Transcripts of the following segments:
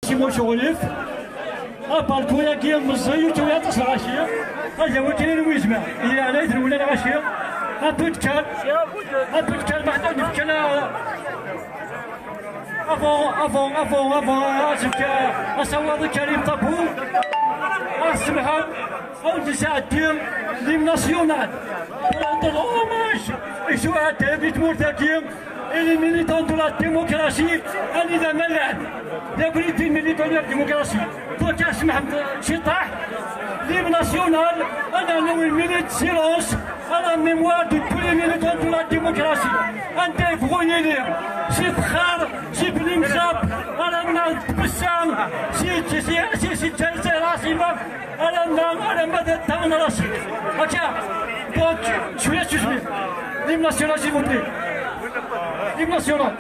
شي شغليف بالكو يا كي مزيو تو يا تصل غاشيه هذا هو كاين ويجمع الى على ولا غاشيه ابوتكال بعد نفكنا افون اسك اسواد كريم طابو اسمها او تساعدين ليم ناسيونال pour hommage et je vais t'inviter مرتكين les militants de la démocratie أنا ملعب يبريد الميليتون ديال الديمقراطية donc اسمح شطاح ليم ناسيونال أنا نوي ميليت سيلونس à la mémoire de tous les militants de la démocratie. Un des voyez-les, c'est frère, c'est Blimzap, à la main de Bessam, c'est Rassima, à la main de Tamanarassi. Ok, donc, je vais suivre. L'hymne national, s'il vous plaît. L'hymne national.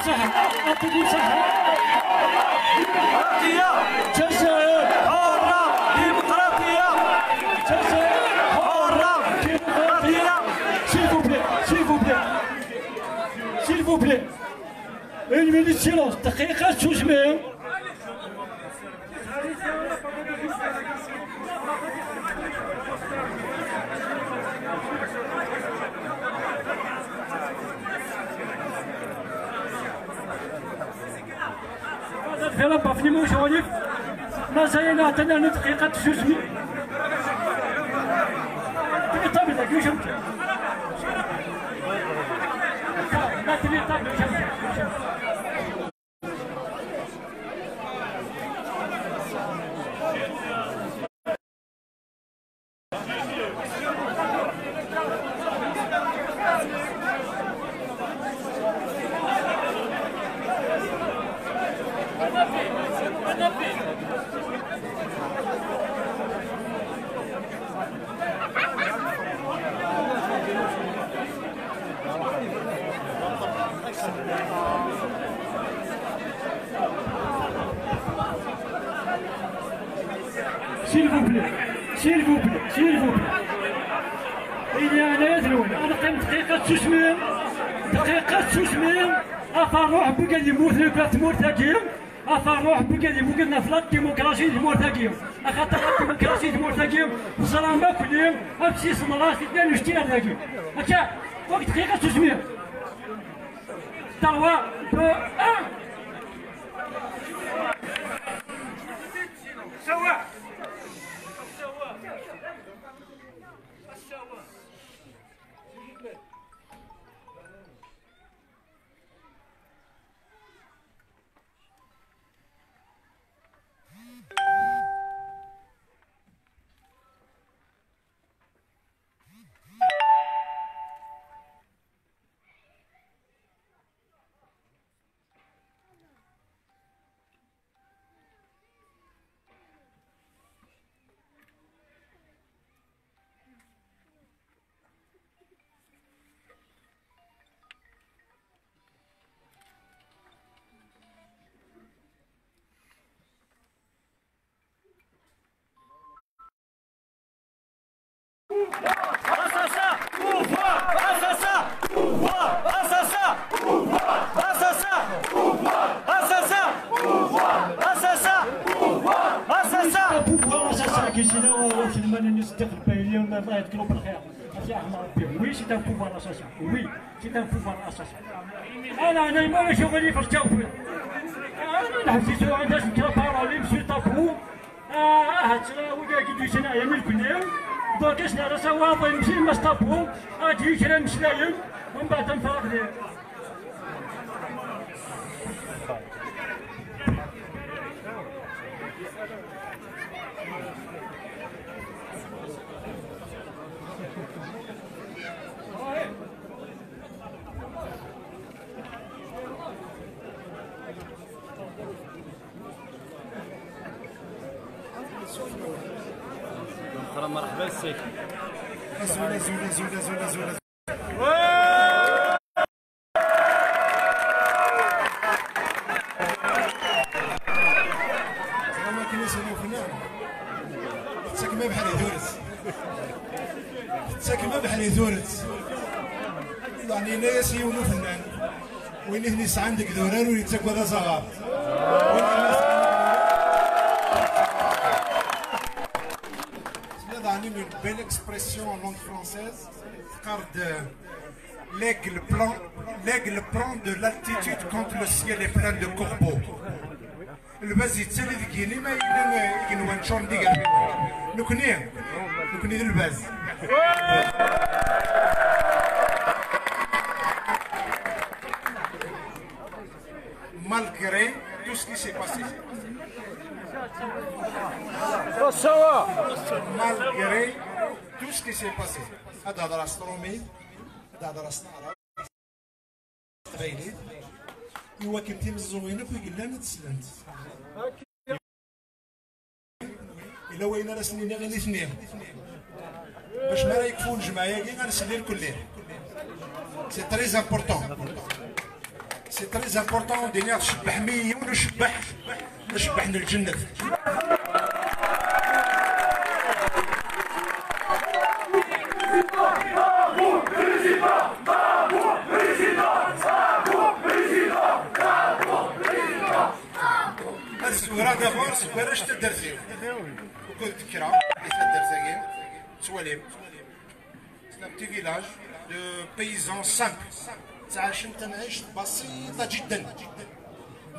سهل أعطيني سهل جزائر حرة ديمقراطية جزائر حرة ديمقراطية s'il vous plaît une minute de silence دقيقة تسمع فعلا بافني موش وليف ما زالنا عطينا دقيقة تسمع طب لك يوش لا تبي طب s'il vous plaît إلي أنا يدرون أنا قيم دقيقة تسمين أفروح بقى يموت لك تمورتاكيم أفروح بقى يموت في الديمقراطية تمورتاكيم أخاطر الديمقراطية تمورتاكيم الظلام كلهم أمشي سمرات اثنين وشتين هذاكي هكا وقت دقيقة تسمين تروا دو أن سوا Oui, c'est un pouvoir assassin. Oui, c'est un pouvoir assassin. أنا ما شغلي في الجو. أنا نحسي سواء الناس كبار مسيو طابو. هاتلا ويا كيدو سنا يمل كلهم. دوك سنا راسا واضي نمشي لمستابو. أجي كلام مسلايم ومن بعد نفرق ليه. مرحبا السيد زولا زولا ما كاينش انا فنان تساكمه بحال يدورت تساكمه بحال يدورت يعني ناس يولو فنان وين هنيس عندك دوران وين تاكل هذا صغار une belle expression en langue française car l'aigle prend de l'altitude quand le ciel est plein de corbeaux. Le basi tsali dikini ma yin wanchon diga nukni le baz malgré tout ce qui s'est passé. Malgré tout ce qui s'est passé. هذا هضره سترومي هذا هضره ستارا تغيلي هو كنتي مزوينه في قلنا تسلمت الا وين راه سنين غير اثنين باش ما يكفوا الجماعه كاع غنسلي الكل سي تري امبورطون سي تري امبورطون دينيا تشبح مليون نشبح للجنة. السورة دابور سكورة اش تدر فيه وكنت تكرا اللي تدر فيه سواليم سي ان بتي فيلاج دو بيزون سامبل تعاش انت نعيش بسيطة جدا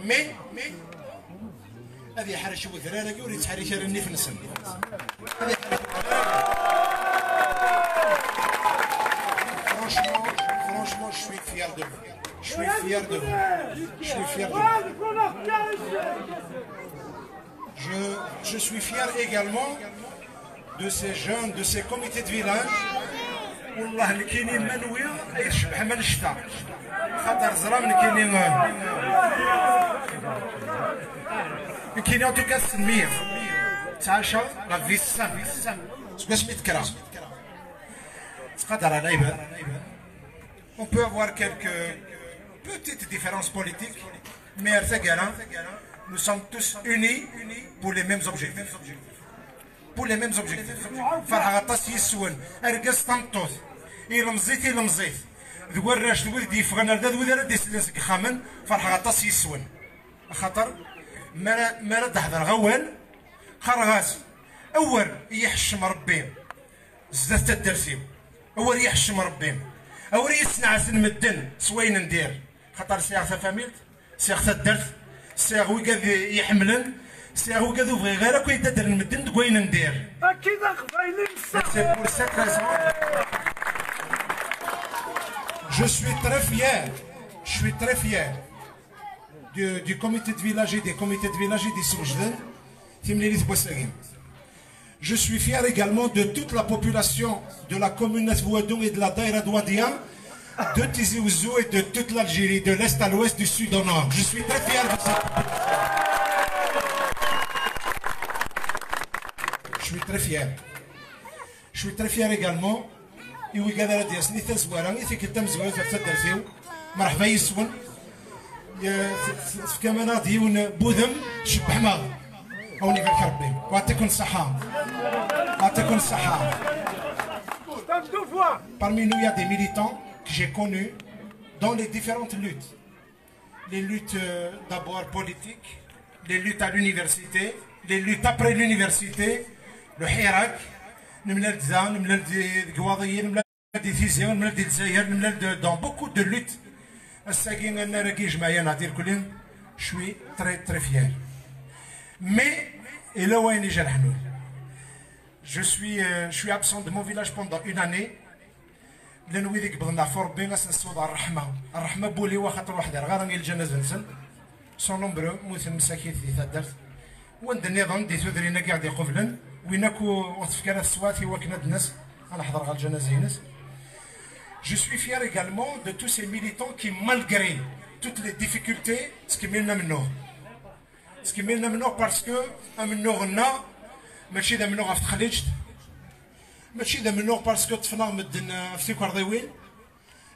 مي هذه حرش وذرارة وريت حرش راني في نسن Franchement, je suis fier de vous. Je suis fier de vous. Je suis fier de vous. Je suis fier également de ces jeunes, de ces comités de village. والله اللي كاينين منوي يشبح من الشتا خاطر زرام كاينين ان توكا السميه تعاشا لا في سام سكو سميت كرا تقدر على عباد. On peut avoir quelques petites différences politiques, mais nous sommes tous unis pour les mêmes objectifs. Pour les mêmes objectifs. فرحة يسون أرجس تنطوث يلمزيت ذوالراش ذوالدي فغنا ذوالدي دي سلسك خامن فرحة يسون خاطر ما رد هذا الغوال خرغاس أول يحشم ربي زدت الدرسيم أول يحشم ربي أول يصنع سن مدن سوين ندير خاطر سيغ فاميلت سيغ الدرس سيغ وكاد يحملن سيغ وكاد يبغي غير كي يدير المدن تكوين ندير أكيد قبايلي Je suis très fier du comité de village et des comités de village et des Soujden. Je suis fier également de toute la population de la commune Nesvouadoum et de la Daïra d'Ouadia, de Tizi Ouzou et de toute l'Algérie, de l'Est à l'Ouest, du Sud au Nord. Je suis très fier de ça. Je suis très fier. Je suis très fier également. إيوي كذا لا ديس نيث زوارا نيث كتم زوارا تفدر فيو مرحبا يسون في كمان ديون بوذم شبح ماض هوني في ربي ويعطيكم الصحة يعطيكم الصحة. Parmi nous il y a des militants que j'ai connus dans les différentes luttes. Les luttes d'abord politiques, les luttes à l'université, les luttes après l'université, le Hirak. Dans beaucoup de luttes, je suis très fier. Mais, et là où je suis absent de mon village pendant une année. Sont nombreux, Je suis fier également de tous ces militants qui, malgré toutes les difficultés, ce qui m'est parce que ماشي ذا منو غاف تخليجت ماشي ذا منو باسكو طفنا مدن في كورديوين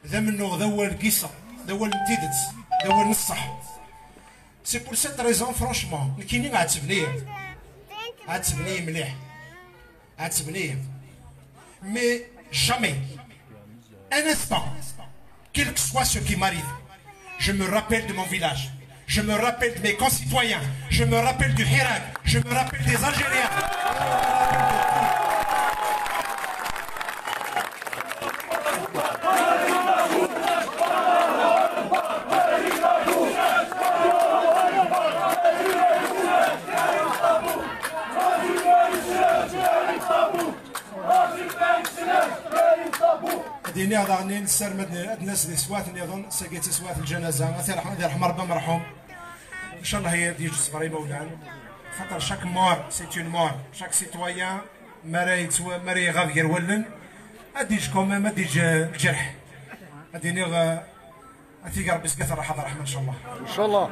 ذا منو ذا القيصه ذا الامتدت ذا النصح. سي بور سيت ريزون فرانشمون كاينين عاتبني مليح عاتبني مي jamais un instant quel que soit ce qui m'arrive je me rappelle de mon village, je me rappelle de mes concitoyens, je me rappelle du Hirak, je me rappelle des Algériens. ديني هضرني نسال الناس اللي سوات اللي يظن سقيت سوات الجنازه غير رحم ربي مرحوم ان شاء الله هي ديج صبري مولان خاطر شاك مور سي اون مور شاك سيتويان مري غاف يرولن اديج كومام اديج الجرح اديني اتيك ربي سكثر راح الرحمه ان شاء الله ان شاء الله.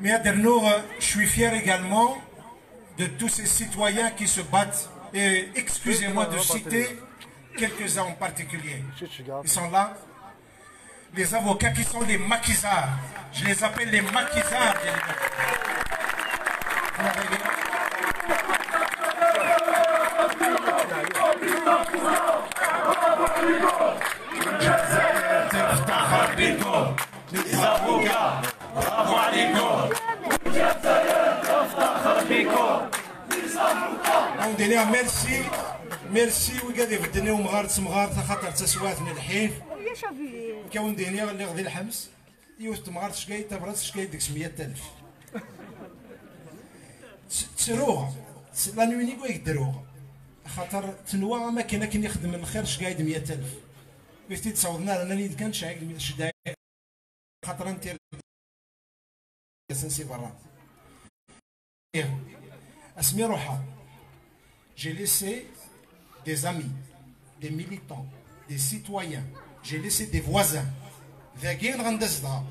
Mais à Dernour, je suis fier également de tous ces citoyens qui se battent et excusez-moi de citer quelques-uns en particulier. Ils sont là. les avocats qui sont les maquisards. Je les appelle les maquisards. Les avocats, bravo عليكم. ميرسي ميرسي وقاعد يبدني ومغارت خاطر تسوات من الحيف كون ديني اللي غادي الحمس يوست مغارت شكاي تبرد شكاي ديك 100000 تسروها لا نويني كوا يدروها خاطر تنوى ما كاين كاين يخدم الخير شكاي 100000 بغيتي تصاوبنا رانا نيت كنشعل من الشدايق خاطر انت سنسي برا اسمي روحها. J'ai laissé des amis, des militants, des citoyens, j'ai laissé des voisins. ذاكين غندزها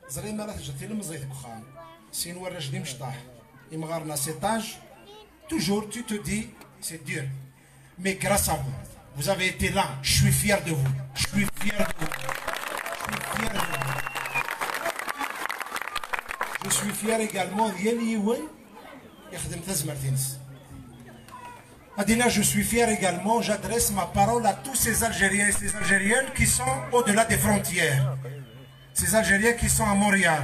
زري ما راه جاتي المزيت بخان سين ورجلي مشطاح يمغارنا سيتاج toujours tu te dis c'est dur mais grâce à vous vous avez été là je suis fier de vous je suis fier de vous je suis fier également ديال يوي يخدم تزمرتينس. Adina, je suis fier également, j'adresse ma parole à tous ces Algériens et ces Algériennes qui sont au-delà des frontières. Ces Algériens qui sont à Montréal,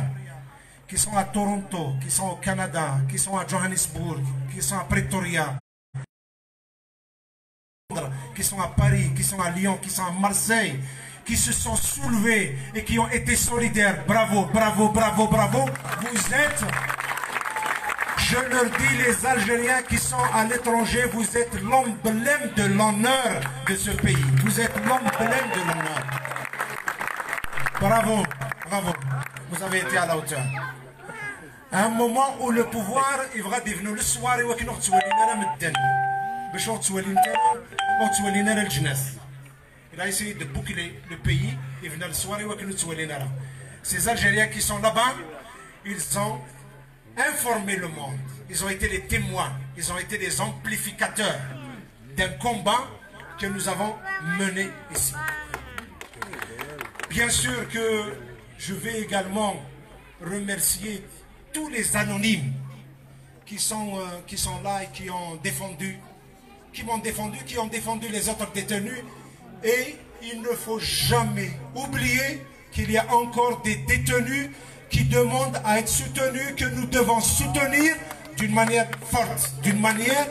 qui sont à Toronto, qui sont au Canada, qui sont à Johannesburg, qui sont à Pretoria, qui sont à Paris, qui sont à Lyon, qui sont à Marseille, qui se sont soulevés et qui ont été solidaires. Bravo, bravo, bravo, bravo. Vous êtes... Je leur dis, les Algériens qui sont à l'étranger, vous êtes l'emblème de l'honneur de ce pays. Vous êtes l'emblème de l'honneur. Bravo, bravo. Vous avez été à la hauteur. À un moment où le pouvoir, il va devenir le soir, il va il a essayé de boucler le pays, il venait le soir, il va ces Algériens qui sont là-bas, ils ont informer le monde. Ils ont été les témoins, ils ont été les amplificateurs d'un combat que nous avons mené ici. Bien sûr que je vais également remercier tous les anonymes qui sont là et qui m'ont défendu, qui ont défendu les autres détenus. Et il ne faut jamais oublier qu'il y a encore des détenus qui demandent à être soutenus, que nous devons soutenir d'une manière forte, d'une manière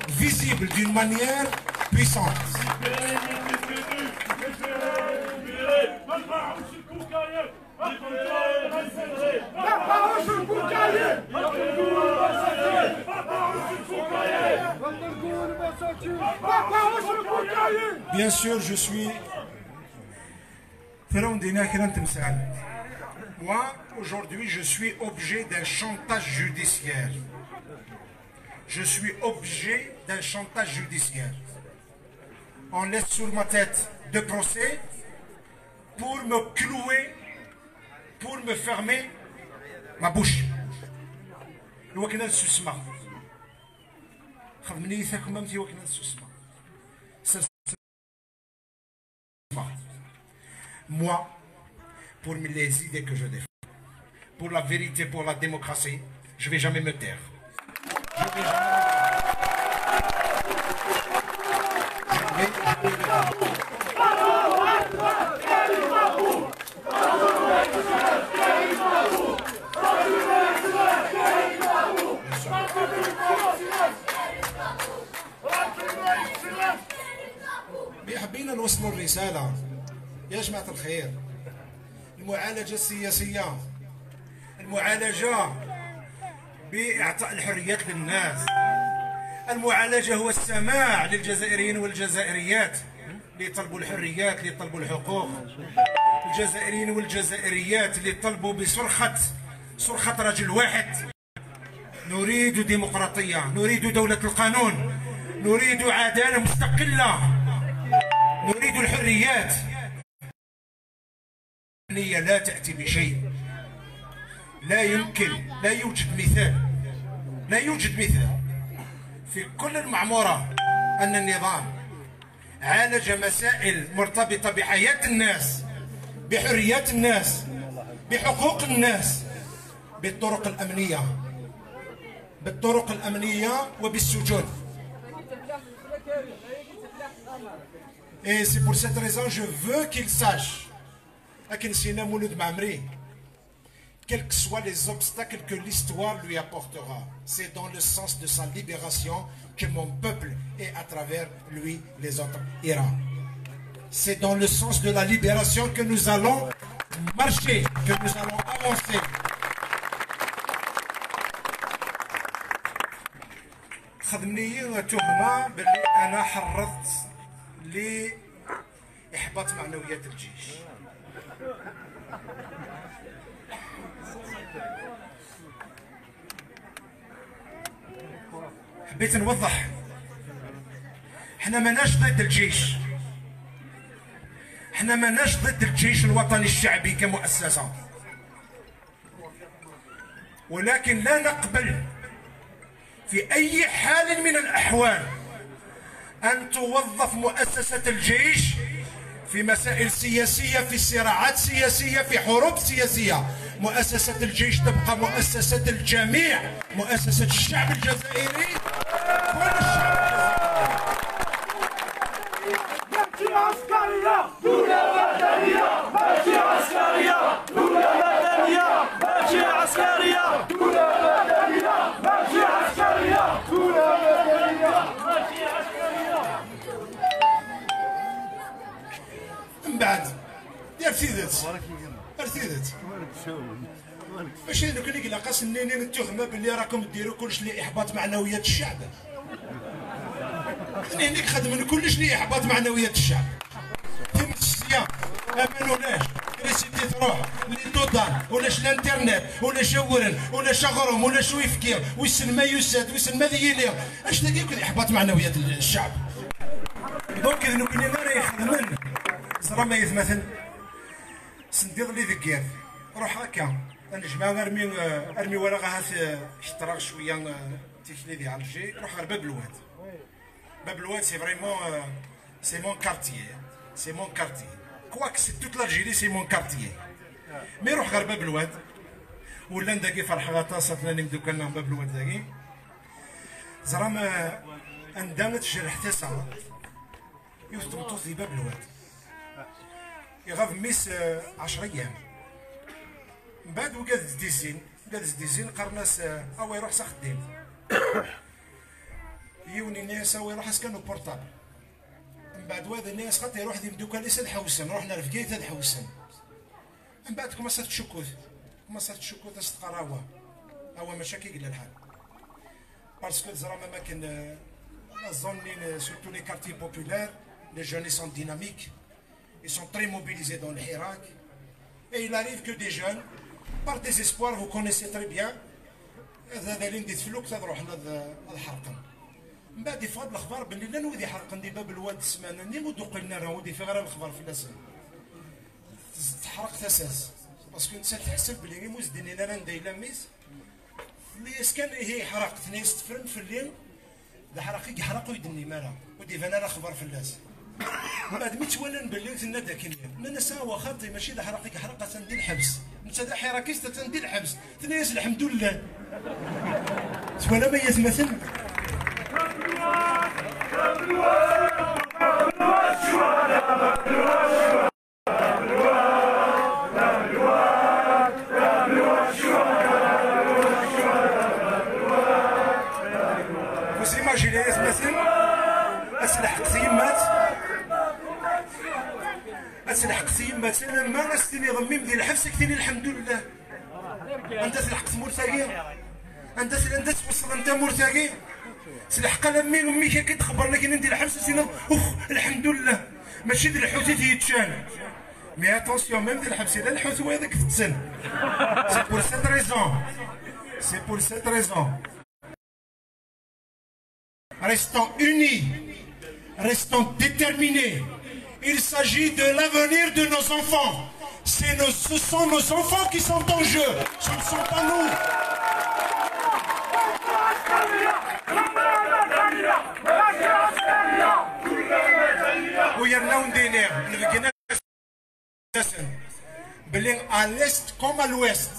visible, d'une manière puissante. Bien sûr, je suis... Moi, aujourd'hui, je suis objet d'un chantage judiciaire. Je suis objet d'un chantage judiciaire. On laisse sur ma tête de procès pour me clouer, pour me fermer ma bouche. Moi, pour les idées que je défends, pour la vérité, pour la démocratie, je ne vais jamais me taire. حبينا نوصلوا الرسالة يا جماعة الخير. المعالجة السياسية، المعالجة بإعطاء الحريات للناس، المعالجة هو السماع للجزائريين والجزائريات اللي يطلبوا الحريات، اللي يطلبوا الحقوق، الجزائريين والجزائريات اللي يطلبوا صرخة رجل واحد. نريد ديمقراطية، نريد دولة القانون، نريد عدالة مستقلة، نريد الحريات. لا تأتي بشيء، لا يمكن، لا يوجد مثال في كل المعمورة أن النظام عالج مسائل مرتبطة بحياة الناس بحريات الناس، بحقوق الناس، بالطرق الأمنية، بالطرق الأمنية وبالسجون. Et c'est pour cette raison que je veux qu'il sache, quels que soient les obstacles que l'histoire lui apportera, c'est dans le sens de sa libération que mon peuple et à travers lui les autres ira. C'est dans le sens de la libération que nous allons marcher, que nous allons avancer. خدمني تهمة باللي أنا حرضت لإحباط معنويات الجيش. حبيت نوضح، احنا ماناش ضد الجيش، احنا ماناش ضد الجيش الوطني الشعبي كمؤسسة، ولكن لا نقبل في أي حال من الأحوال أن توظف مؤسسة الجيش في مسائل سياسية، في صراعات سياسية، في حروب سياسية. مؤسسة الجيش تبقى مؤسسة الجميع، مؤسسة الشعب الجزائري، كل الشعب الجزائري. ماشي عسكرية، دولة مدنية، ماشي عسكرية، دولة مدنية، ماشي عسكرية، دولة مدنية، ماشي عسكرية، دولة مدنية، ماشي عسكرية. من بعد ارتدت ماشي لو كان يقلق سنين التهمه باللي راكم ديروا كلش لاحباط معنويات الشعب. هنيك خدمنا كلش لاحباط معنويات الشعب. تم الصيام ما مالوناش كريسيتي تروح لي دودان ولاش الانترنت ولا شاورن ولا شغرهم ولا شويفكير ويسن ما يساد ويسن ما ذيلي اش تلقى احباط معنويات الشعب. دونك اذا كنا راه يخدمن زرا ما يتمثل سنديض لي ذكير روح هكا نجمع ارمي ورقه هاث اشتراك شويه تيكليدي على الجي روح غير باب الواد. باب الواد سي فريمون سي مون كارتيي، سي مون كارتيي كواك سي توت لالجيري سي مون كارتيي. مي روح غير باب الواد ولا نداكي فرح غاطا صافناني مدوك لنا باب الواد داكي زرا ما اندامت جرح تسعه يوث مطوط باب الواد يغاف ميس 10 ايام. من بعد وقاد زديزين قرناس او يروح سخدم يوني ناس او يروح اسكانو بورتابل. من بعد وهذا الناس خاطر يروح ديم دوكا ليس الحوسن رحنا لفكيت هاد الحوسن. من بعد كوماسات تشكوت استقراوه هو مشاكل الى الحال باسكو زعما ما كان لا زون سورتو لي كارتي بوبولار لي جون سون ديناميك. Ils sont très mobilisés dans le Hirak. Et il arrive que des jeunes, par désespoir, vous connaissez très bien, هذا اللي نديت فلوك تروح الحرقن. من بعد يفقد الاخبار باللي لا نودي حرقن دي باب الواد السمانه ني ودوق لنا راه ودي في غير الاخبار في لاسن. تحرق اساس باسكو انت تحسب بلي موز ديني انا ندير لاميس اللي اسكان هي حرقت ثني استفرن في الليل دا حرقي يحرقوا يدني مالا ودي فانا الاخبار في اللاسن. بعد مي تولن باللي ثنا داك اليوم انا ساوا خاطي ماشي ذا حرقك حرقه تندير الحبس انت ذا حراكيست تندير الحبس ثنياس الحمد لله ولا ما يتمثل vous imaginez يتمثل اسلح قسيمات اسلح قسيمات انا ما غاستيني ضميم ديال الحبس كثير الحمد لله. انت سلحقت مرتاقي انت توصل انت مرتاقي سلحق لمي امي كي تخبرنا كي ندير الحبس سينا اوف الحمد لله ماشي ديال الحوت تيتشان مي اتونسيون ميم ديال الحبس لا الحوت هو هذاك تتسن. سي بور سيت ريزون سي بور سيت ريزون restons unis, restons déterminés. Il s'agit de l'avenir de nos enfants. Ce sont nos enfants qui sont en jeu, ce ne sont pas nous. ويرناو ندينير à l'est comme à l'ouest,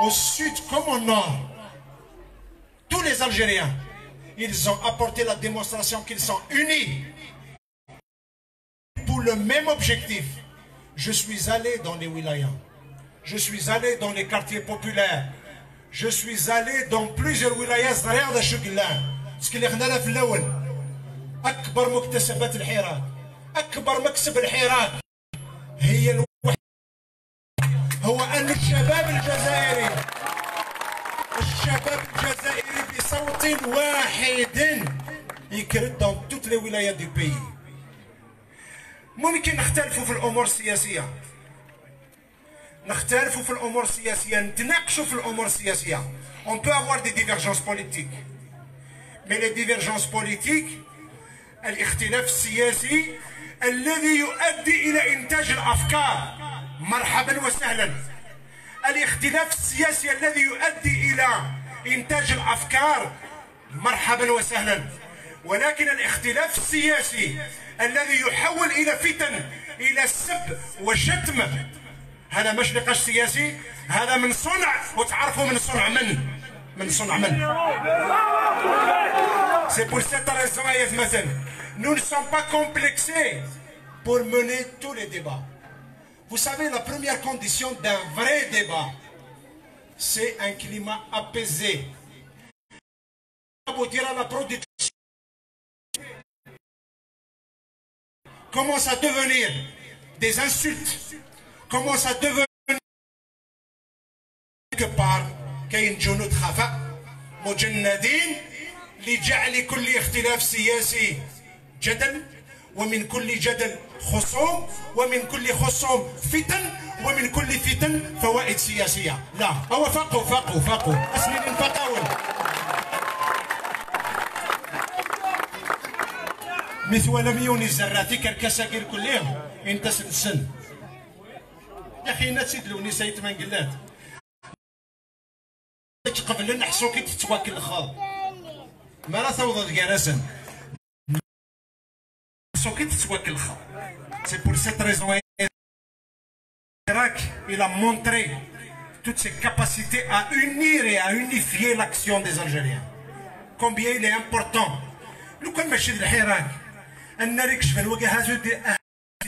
au sud comme au nord, tous les Algériens, ils ont apporté la démonstration qu'ils sont unis pour le même objectif. Je suis allé dans les wilayas, je suis allé dans les quartiers populaires, je suis allé dans plusieurs wilayas صغيرة هذا شغلان. اللي خدنا في الأول أكبر مكتسبات الحراك، أكبر مكسب الحراك هي الوحدة، هو أن الشباب الجزائري بصوت واحد يكرد dans toutes les wilayas du pays. ممكن نختلفوا في الأمور السياسية، نختلفوا في الأمور السياسية، نتناقشوا في الأمور السياسية. On peut avoir des divergences politiques. Mais les divergences politiques الاختلاف السياسي الذي يؤدي إلى إنتاج الأفكار مرحبا وسهلا. الاختلاف السياسي الذي يؤدي إلى إنتاج الأفكار مرحبا وسهلا. ولكن الاختلاف السياسي الذي يحول إلى فتن، إلى السب والشتم، هذا مش نقاش سياسي، هذا من صنع، وتعرفوا من صنع من صنع من. C'est pour cette raison, nous ne sommes pas complexés pour mener tous les débats. Vous savez, la première condition d'un vrai débat, c'est un climat apaisé. Aboutir à la production commence à devenir des insultes, commence à devenir quelque part كاين جنود خفاء مجندين لجعل كل اختلاف سياسي جدل، ومن كل جدل خصوم، ومن كل خصوم فتن، ومن كل فتن فوائد سياسية. لا هو فاقوا أسنين فقاول مثل لم يوني الزراتي كالكساكير كلهم انت سن يا اخي نسيت لوني سيت من قلات قبل نحسو كي تتواكل الخاض ما لا توضى كراسن نحسو كي تتواكل الخاض. سي بور سيت ريزون il a montré toutes ses capacités à unir et à unifier l'action des Algériens. Combien il est important. لو كان ماشي الحراك أن نكشف الوجهات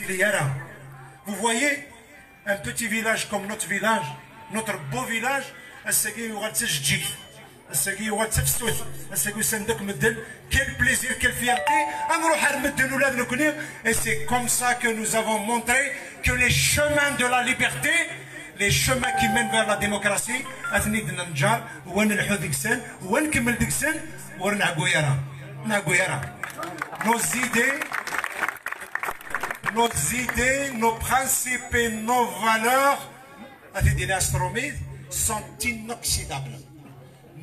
ديالها. Vous voyez un petit village comme notre village, notre beau village, الساقي وغتسجي الساقي وغتفسوت الساقي سندك مدل. Quel plaisir, quelle fierté نروح نمد الولاد نكوني. Et c'est comme ça que nous avons montré que les chemins de la liberté, les chemins qui mènent vers la démocratie اثني دنا نجار ونلحو ديك السن ونكمل ديك السن ونعقو يرا نعقو يرا. Nos idées, nos principes et nos valeurs sont inoxydables.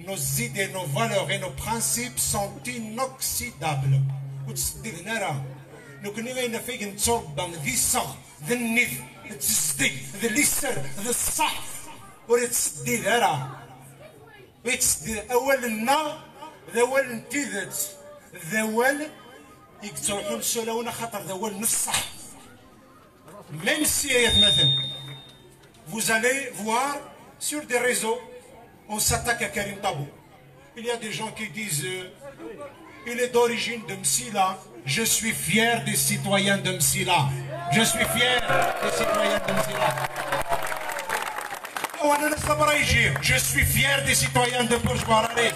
Nos idées, nos valeurs et nos principes sont inoxydables. Nous connaissons فيك نتربى ذي الصغ ذي النف تسدي ذي اليسر ذي الصح ورتسدي ذرا ويتسدي أول النا ذوال انتذت ذوال يقترحون السلاونة خاطر ذوال نصح. Même si vous allez voir sur des réseaux, on s'attaque à Karim Tabou. Il y a des gens qui disent il est d'origine de Msila. Je suis fier des citoyens de Msila. Je suis fier des citoyens de Msila. Je suis fier des citoyens de Bourg-Bararé.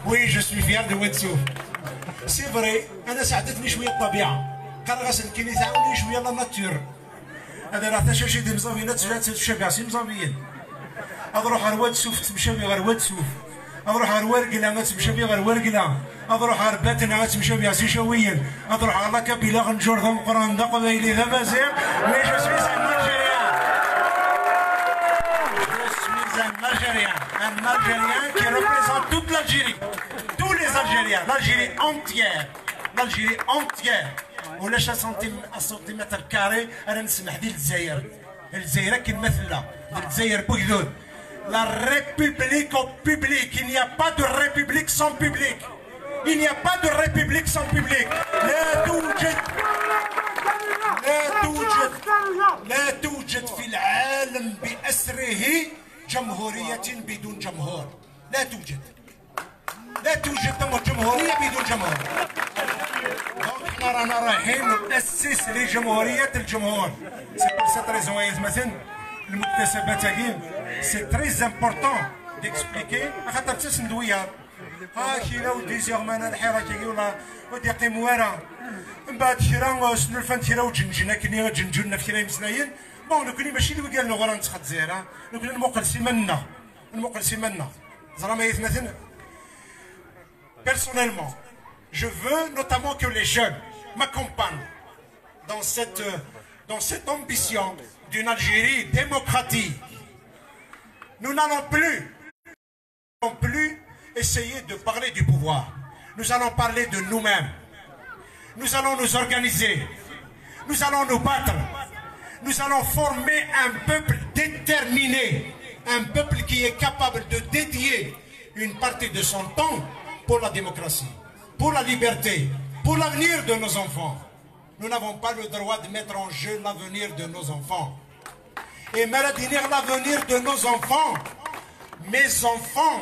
Oui, je suis fier de Wetsouf. C'est vrai, أنا ساعدتني شوية الطبيعة. قال غسل كي تعاوني شوية لا ناتور. هذا راه حتى شي دي مزابينات تشبع سي مزابيين. أروح على واتسوف تمشي غير واتسوف. أروح على ورقلة ما تمشي غير ورقلة. أروح على رباتنا ما تمشي بها سي شويين. أروح على كابيلا غنجور ذا القرآن ذا قبايلي ذا مازال. مي جو سوي ان Algérien. Je suis un Algérien. Un Algérien qui représente toute l'Algérie. Tous les Algériens. L'Algérie entière. L'Algérie entière. ولاش سنتيمتر كاري انا نسمح ديال الجزائر. الجزائر كيمثلها الجزائر بوكدود. La République au public. Il n'y a pas de République sans public. Il n'y a pas de République sans public. لا توجد جمهورية بدون جمهور. لا توجد. لا توجد جمهورية بدون جمهور. دونك حنا رانا رايحين نأسس لجمهورية الجمهور. سي بور سيت ريزون مثلا المكتسبات تاعي سي تري امبورطون ديكسبليكي خاطر تسندويا ها كاينه ودي زيغمان الحيره كي ولا ودي قيم ورا من بعد شرا سنو الفن شرا وجنجنا كني جنجنا في كراي مسنايين بون نكوني ماشي اللي قال نغرا نتخد زيرا نكون المقلسي منا زرا ما يتمثل. Personnellement, je veux notamment que les jeunes m'accompagnent dans cette ambition d'une Algérie démocratique. Nous n'allons plus essayer de parler du pouvoir. Nous allons parler de nous-mêmes. Nous allons nous organiser. Nous allons nous battre. Nous allons former un peuple déterminé. Un peuple qui est capable de dédier une partie de son temps pour la démocratie, pour la liberté, pour l'avenir de nos enfants. Nous n'avons pas le droit de mettre en jeu l'avenir de nos enfants. Et maladiner l'avenir de nos enfants. Mes enfants,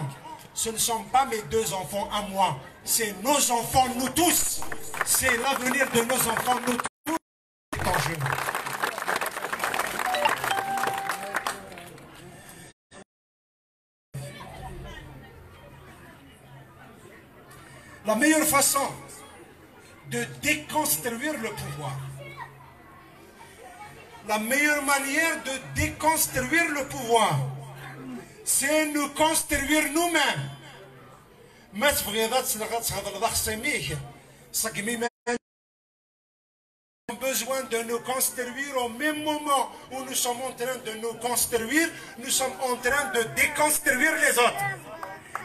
ce ne sont pas mes deux enfants à moi. C'est nos enfants, nous tous. C'est l'avenir de nos enfants, nous tous. C'est en jeu. La meilleure façon de déconstruire le pouvoir, la meilleure manière de déconstruire le pouvoir, c'est nous construire nous-mêmes. Nous avons besoin de nous construire au même moment où nous sommes en train de nous construire, nous sommes en train de déconstruire les autres.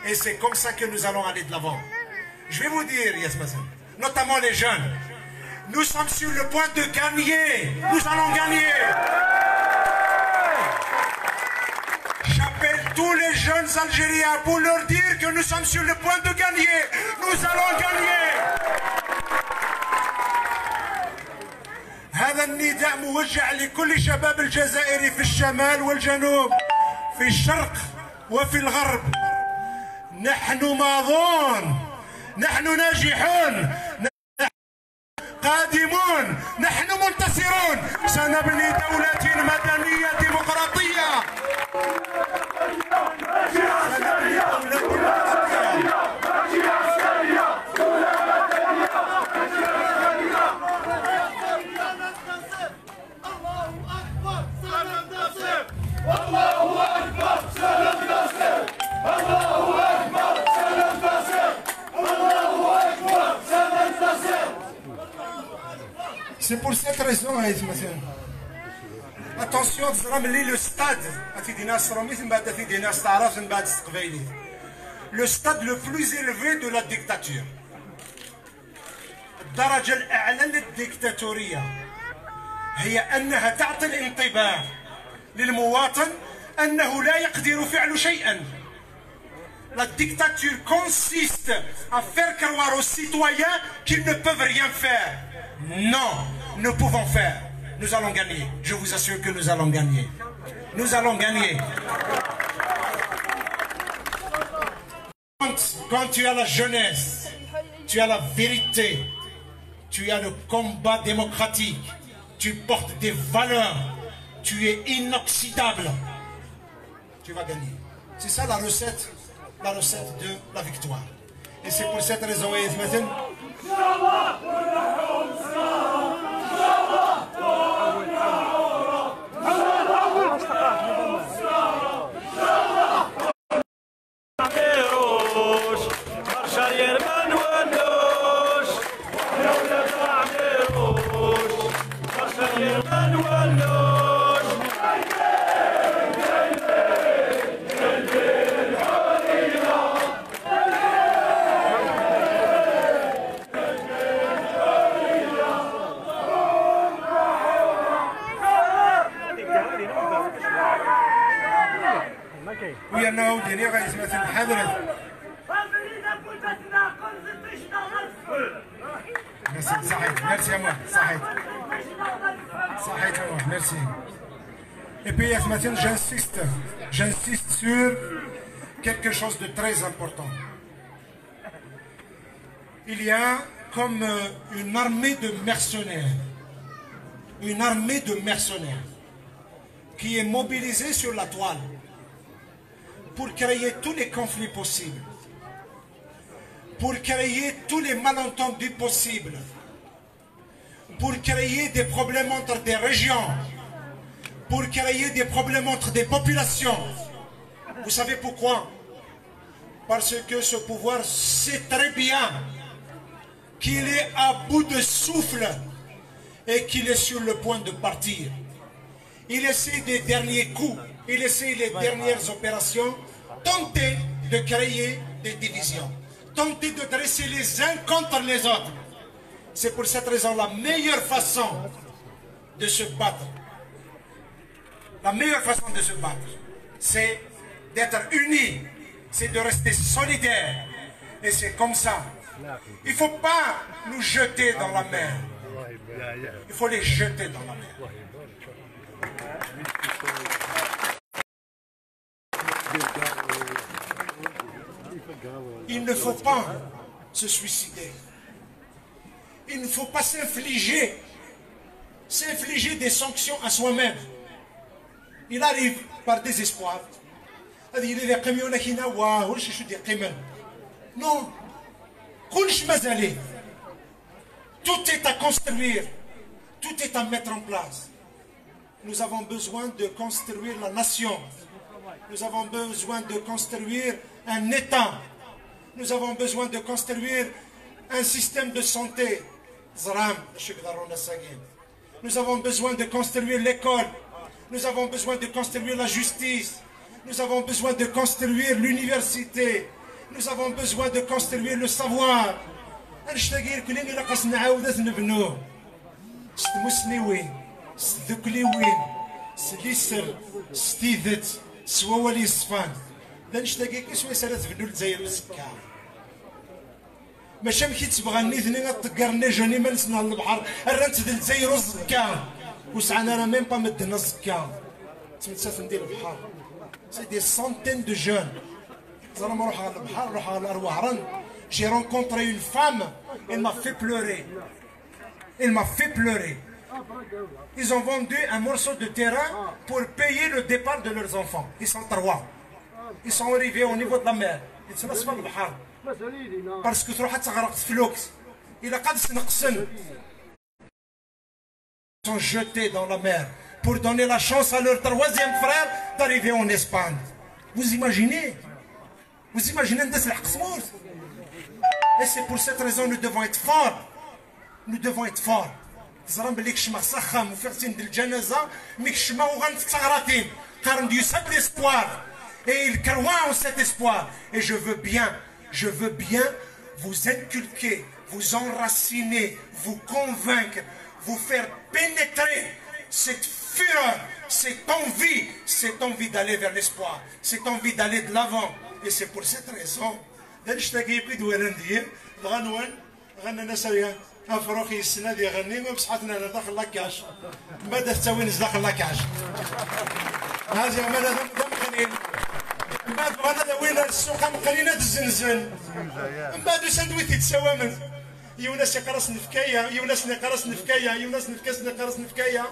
Et c'est comme ça que nous allons aller de l'avant. Je vais vous dire, Yasmazen, notamment les jeunes, nous sommes sur le point de gagner. Nous allons gagner. J'appelle tous les jeunes Algériens pour leur dire que nous sommes sur le point de gagner. Nous allons gagner. هذا النداء موجه لكل شباب الجزائر في الشمال والجنوب، في الشرق وفي الغرب. نحن ماضون، نحن ناجحون، قادمون، نحن منتصرون. سنبني دولة مدنية ديمقراطية. سنبني دولة ديمقراطية. C'est pour cette raison, attention, le stade, le stade le plus élevé de la dictature. الدرجة الأعلى للديكتاتورية هي أنها تعطي الانطباع للمواطن أنه لا يقدر فعل شيئا. La dictature consiste à faire croire aux citoyens qu'ils ne peuvent rien faire. Non, nous pouvons faire. Nous allons gagner. Je vous assure que nous allons gagner. Nous allons gagner. Quand tu as la jeunesse, tu as la vérité, tu as le combat démocratique, tu portes des valeurs, tu es inoxydable, tu vas gagner. C'est ça la recette de la victoire. Et c'est pour cette raison, ويانا ديني غيسمثل حضرت صحيت ميرسي يا مو صحيت يا مو ميرسي Et puis, j'insiste sur quelque chose de très important. Il y a comme une armée de mercenaires, qui est mobilisée sur la toile pour créer tous les conflits possibles, pour créer tous les malentendus possibles, pour créer des problèmes entre des régions, pour créer des problèmes entre des populations. Vous savez pourquoi? Parce que ce pouvoir sait très bien qu'il est à bout de souffle et qu'il est sur le point de partir. Il essaie des derniers coups, il essaie les dernières opérations, tenter de créer des divisions, tenter de dresser les uns contre les autres. C'est pour cette raison la meilleure façon de se battre. La meilleure façon de se battre, c'est d'être unis, c'est de rester solidaires. Et c'est comme ça. Il ne faut pas nous jeter dans la mer. Il faut les jeter dans la mer. Il ne faut pas se suicider. Il ne faut pas s'infliger des sanctions à soi-même. Il arrive par désespoir. Non. Tout est à construire. Tout est à mettre en place. Nous avons besoin de construire la nation. Nous avons besoin de construire un État. Nous avons besoin de construire un système de santé. Nous avons besoin de construire l'école. Nous avons besoin de construire la justice. Nous avons besoin de construire l'université. Nous avons besoin de construire le savoir. ماشي مشي تبغاني ثنين تقرني جاني ما نسنا البحر الرنت ديال الجزائر الزكا وسعنا راه ميم با مدنا الزكا تمتسات ندير البحر سي دي سونتين دو جون زعما نروح على البحر نروح على الوهران جي رونكونطري اون فام elle m'a fait pleurer elle m'a fait pleurer ils ont vendu un morceau de terrain pour payer le départ de leurs enfants ils sont trois ils sont arrivés au niveau de la mer يتسنى البحر parce que تروح تغرق في فلوكس إلا قد سنقسن sont jetés dans la mer pour donner la chance à leur troisième frère d'arriver en Espagne. Vous imaginez ندس الحقسموس. Et c'est pour cette raison nous devons être forts. Nous devons être forts. تزرم بلي كشما سخم وفرتين ديال الجنازة مي كشما وغنتغراتين قارن ديو ساب l'espoir. Et il croit en cet espoir. Et je veux bien vous inculquer, vous enraciner, vous convaincre, vous faire pénétrer cette fureur, cette envie d'aller vers l'espoir, cette envie d'aller de l'avant. Et c'est pour cette raison, افروخي السنه دي غني بصحتنا انا داخل لاكاش ماذا تساوي داخل لاكاش هذه ماذا مخلين من بعد غادا وين السوق مخلينا الزنزن من بعد سندويتي تساوى يونس يقرص نفكايه يونس نقرص نفكايه يونس نفكاس نقرص نفكايه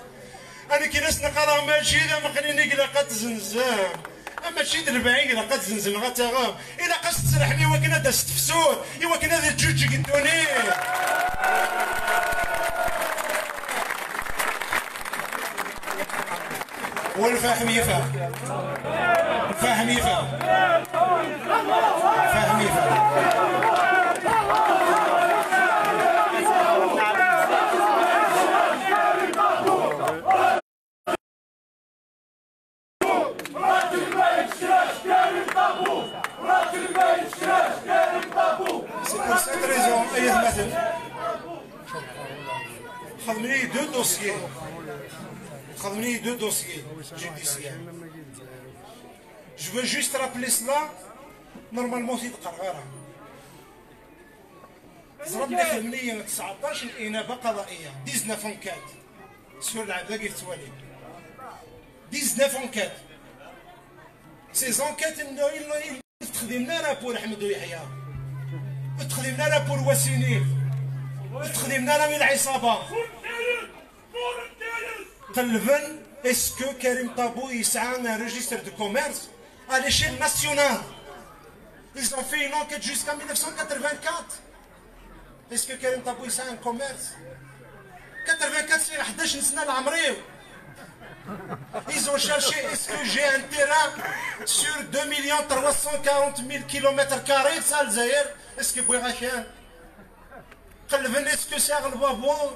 انا كي ناس نقرا ماشي اذا مخليني قلقات زنزان اما شي د 40 قلقات زنزن غتغام الا قاش تسرحني وكنا دازت فسود ايوا كنا ذا جوج قدوني والفاهم يفهم الفاهم يفهم الفاهم يفهم C'est pour cette raison, خدمني deux dossiers judiciaires. Je veux juste rappeler cela. Normalement في القرارة ضربنا خدمني 19 إنابة قضائية 19 sur العباقي التوالي 19 enquêtes. Ces enquêtes, ils تخدمنا لا pour أحمد ويحيى، تخدمنا لا pour وسيني، تخدمنا لا من العصابة. قلبن est-ce que Karim Tabou يسعى un registre de commerce à l'échelle nationale? Ils ont fait une enquête jusqu'en 1984. Est-ce que Karim Tabou يسعى un commerce? 84 c'est 11 سنة العمريو. Ils ont cherché, est-ce que j'ai un terrain sur 2 340 000 km², ça, le Zahir? Est-ce que Bouirachan? Est-ce que c'est à Al-Babou?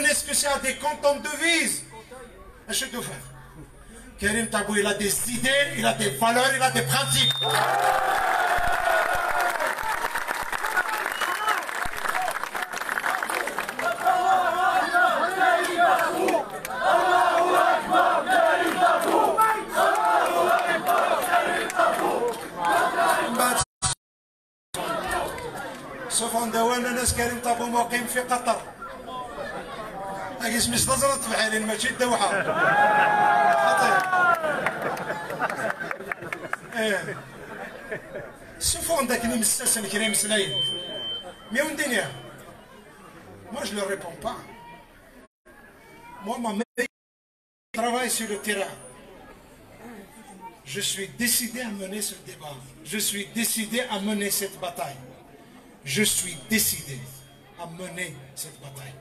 Est-ce que c'est à des comptes en devises? Qu'est-ce que faire? Karim Tabou, il a des idées, il a des valeurs, il a des principes. سوف نداولنا ناس كريم طابو مقيم في قطر. هاكي مش تزرط في حالين ماشي الدوحة. خطير. سوف عندك مساسن كريم سلايم. مي وين دنيا؟ Moi je ne réponds pas. Moi ma mère travaille sur le terrain. Je suis décidé à mener ce débat. Je suis décidé à mener cette bataille. Je suis décidé à mener cette bataille.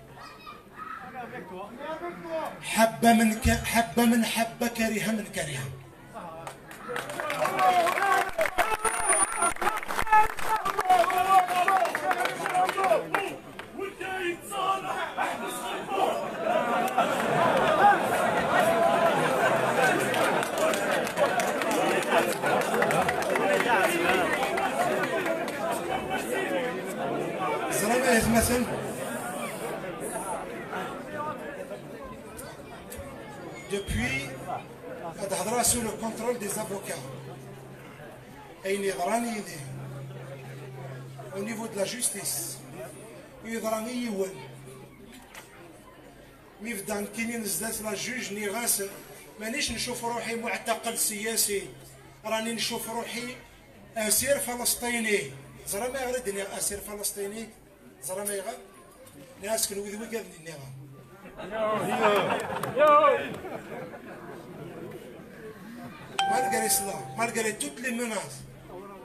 حبة من حبة كريهة من كريهة. Depuis, elle sous le contrôle des avocats. Et il y a au niveau de la justice. Il y a ميفدان كاينين زاد لا جوج ني غاس مانيش نشوف روحي معتقل سياسي، راني نشوف روحي اسير فلسطيني. زرا ما يغرد ني اسير فلسطيني، زرا ما يغرد ناس كانوا يذوي قال لي نيغا malgré toutes les menaces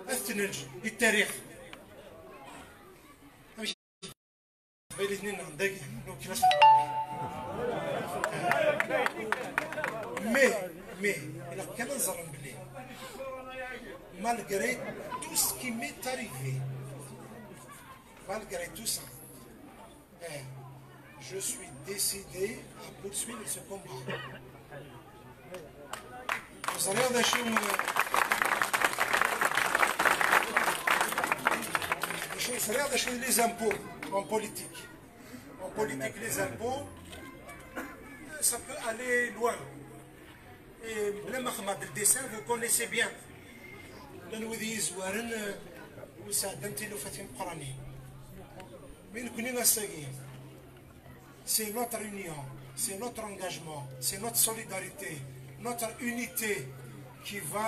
الثلج التاريخ mais il a quand même zarambli malgré tout ce qui m'est arrivé, malgré tout ça, je suis décidé à poursuivre ce combat. Vous allez acheter les impôts en politique. En politique, les impôts, ça peut aller loin. Et le Mahmoud, le dessin, vous connaissez bien. C'est notre union, c'est notre engagement, c'est notre solidarité, notre unité qui va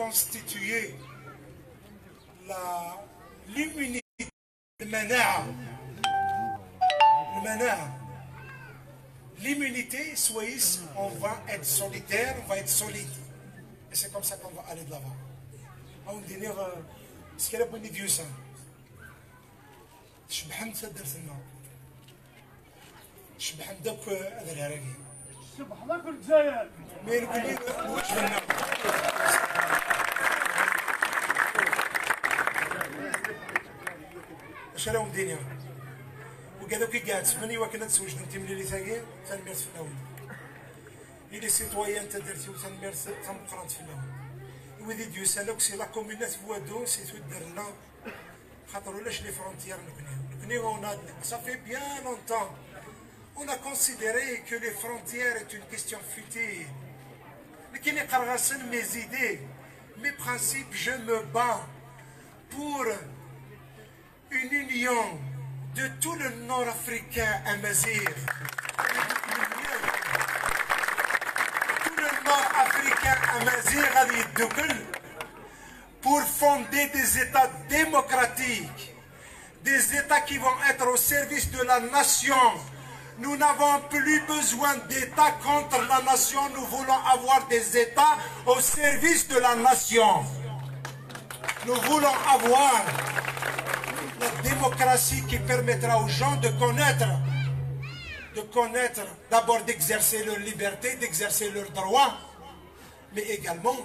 constituer l'immunité. L'immunité, soyez, on va être solidaire, on va être solide. Et c'est comme ça qu'on va aller de l'avant. On va dire, ce qu'elle a bonne Dieu ça. Je me suis dit, je me suis dit que هذا العراقي. سبحانك الجزائر. مين كلين وجهنا. اش راهم دينيا؟ وكذا كي قاعد تسمني وكنا تسوج انت ملي ثاقي تنميرت في الاول. إلي سيتويان انت درتي وتنميرت تنقرانت في الاول. وذي ديو سالوك سي لا كومونات فوادو سي تودر لنا خاطر ولاش لي فرونتيير نكني اون ça fait bien longtemps. On a considéré que les frontières est une question future. Mais qui n'est pas mes idées, mes principes, je me bats pour une union de tout le nord-africain amazigh. Tout le africain amazigh غادي يدوكل pour fonder des États démocratiques, des États qui vont être au service de la nation. Nous n'avons plus besoin d'États contre la nation, nous voulons avoir des États au service de la nation. Nous voulons avoir la démocratie qui permettra aux gens de connaître, d'abord d'exercer leur liberté, d'exercer leurs droits, mais également,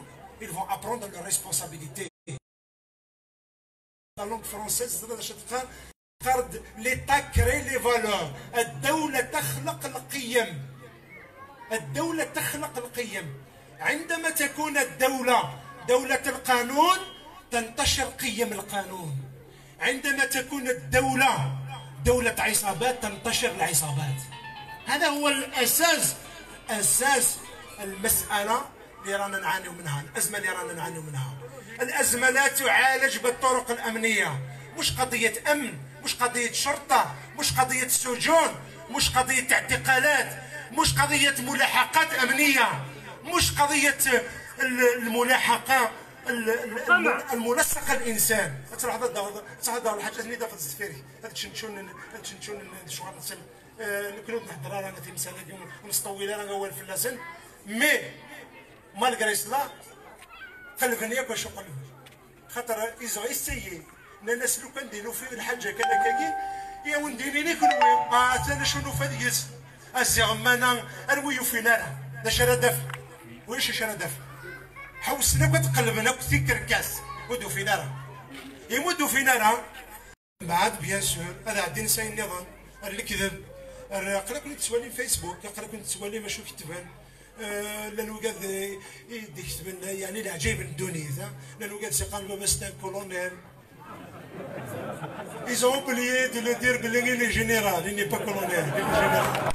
ils vont apprendre leurs responsabilités. La langue française, l'État crée les valeurs. الدولة تخلق القيم. الدولة تخلق القيم. عندما تكون الدولة دولة القانون تنتشر قيم القانون. عندما تكون الدولة دولة عصابات تنتشر العصابات. هذا هو الأساس، أساس المسألة اللي رانا نعانيو منها، الأزمة اللي رانا نعانيو منها. الأزمة لا تعالج بالطرق الأمنية، مش قضية أمن، مش قضية شرطة، مش قضية سجون، مش قضية اعتقالات، مش قضية ملاحقات أمنية، مش قضية الملاحقة الملصقة الإنسان. تروح هذا الحاجة اللي دافت الزفيري، هذا تشنشون شغل نكون نحضر رانا في مسالك ونسطوي رانا أول في اللسن، مي مالغري سلا قلبني ياك واش قلب، خاطر إذا يسيي الناس لو كان ديرو في الحاجة كذا كاين يا ونديريني كلوي أنا شنو فديس الزغمانة الويو في نار دا شرا ويش شرا دف حوسنا كتقلبنا كثير كاس ودو في نار يمدو في نار بعد بيان سور هذا عندي نساي النظام الكذب قرا كنت تسوالي فيسبوك قرا كنت تسوالي ما شو كتبان لانو قاد يكتبن يعني العجيب الدوني لانو قاد سيقال بابا ستان كولونيل ils ont oublié de le dire qu'il est général, il n'est pas colonel, il est général.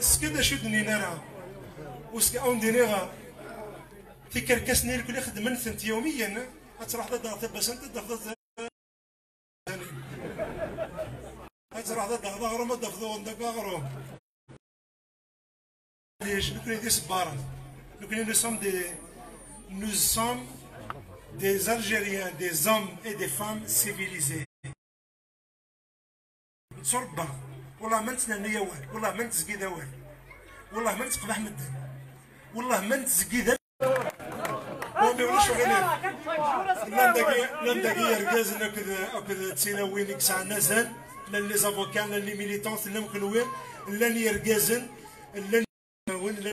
سكدا شدني نرى وسكا اوندينيغا في كركسني الكل خدمن ثنت يوميا تروح ضغط باش انت ضغط تروح ضغط غرام ضغط عندك غرام ليش نكون دي صبارا نكون nous sommes des Algériens, des hommes et des femmes civilisés. صربة والله ما نتنانيا والو، والله ما نتزكيدا والو، والله ما نتقبح مدن، والله ما نتزكيدا. ومي ولا شغلين. لندقي ركاز نكذا تسيناوين كسع نازل، لان لي زافوكان، لان لي ميليتون، لان مكنوين، لان يركازن، لان وين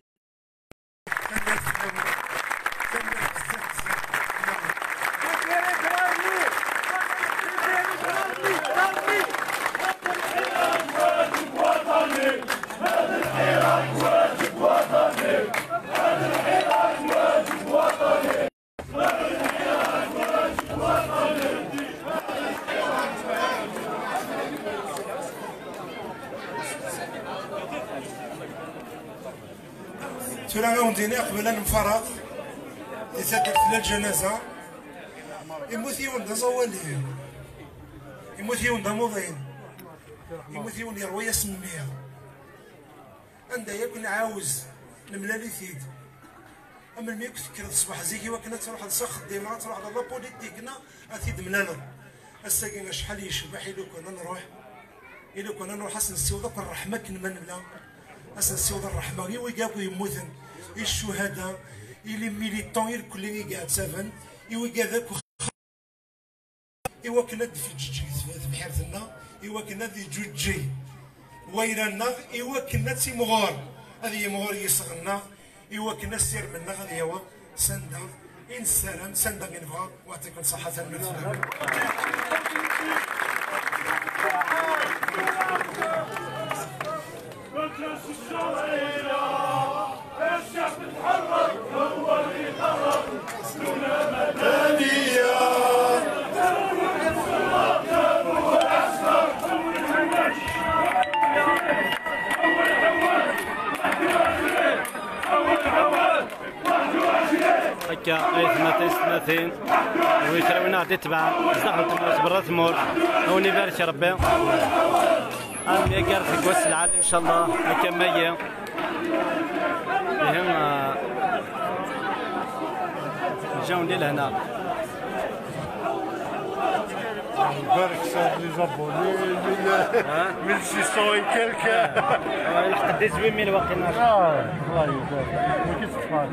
ترانا وندينا قبل أن نفرغ يتدرت للجنازة يموتيون دا زوالين يموتيون دا موضين يموتيون يروي سميها عندها ياك نعاوز نملالي ثيد أما الميك تفكر الصباح زيكي وكنا تروح لسخ ديما تروح على لابوليتيكنا أثيد ملالا الساكن شحال يشبح إلو كنا نروح أصلا نسيوضا الرحمة كنمن بلا أصلا نسيوضا الرحمة ويقابو يموتن الشهداء إلي ميليتون الكلين قاعد سافن إوا كذاك إوا كنا في جوجي في بحيرتنا إوا كنا في جوجي ويرانا إوا كنا تي مغار هذه مغار يصغرنا إوا كنا سير منا هذه هو سندا إن سلام سندا غنفا ويعطيكم صحة المثل الشعب تحرك هو اللي قرر سنونا مدنية كانوا العسكر هكا اي 32 ويشراوينا غادي تبع بصح برا ثمور هوني بارك ربي أنا قرر في قوس العالي إن شاء الله هكا مية بهم جاوني لهنا نبارك صاد لي زابوني 1600 et quelques. لحق 18000 باقي الله يبارك ما كيتفقد